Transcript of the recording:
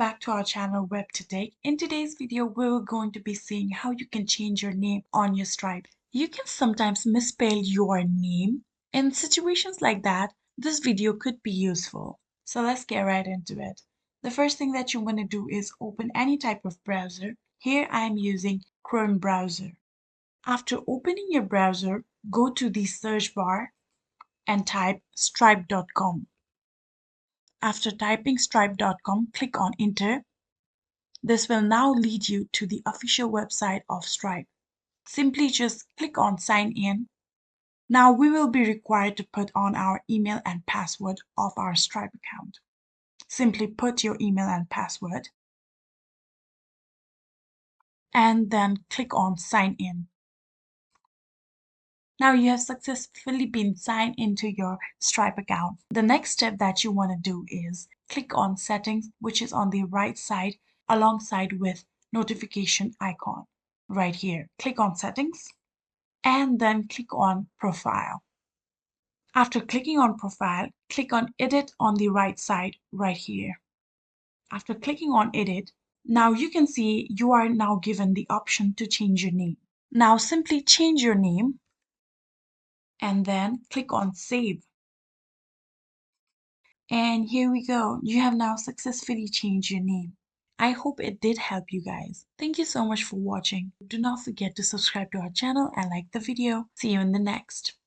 back to our channel WebToTech. In today's video, we're going to be seeing how you can change your name on your Stripe. You can sometimes misspell your name. In situations like that, this video could be useful. So let's get right into it. The first thing that you want to do is open any type of browser. Here I am using Chrome browser. After opening your browser, go to the search bar and type stripe.com. After typing stripe.com, click on enter. This will now lead you to the official website of Stripe. Simply just click on sign in. Now we will be required to put on our email and password of our Stripe account. Simply put your email and password and then click on sign in. Now you have successfully been signed into your Stripe account. The next step that you want to do is click on settings, which is on the right side alongside with notification icon right here. Click on settings and then click on profile. After clicking on profile, click on edit on the right side right here. After clicking on edit, now you can see you are now given the option to change your name. Now simply change your name and then click on save. And here we go. You have now successfully changed your name. I hope it did help you guys. Thank you so much for watching. Do not forget to subscribe to our channel and like the video. See you in the next.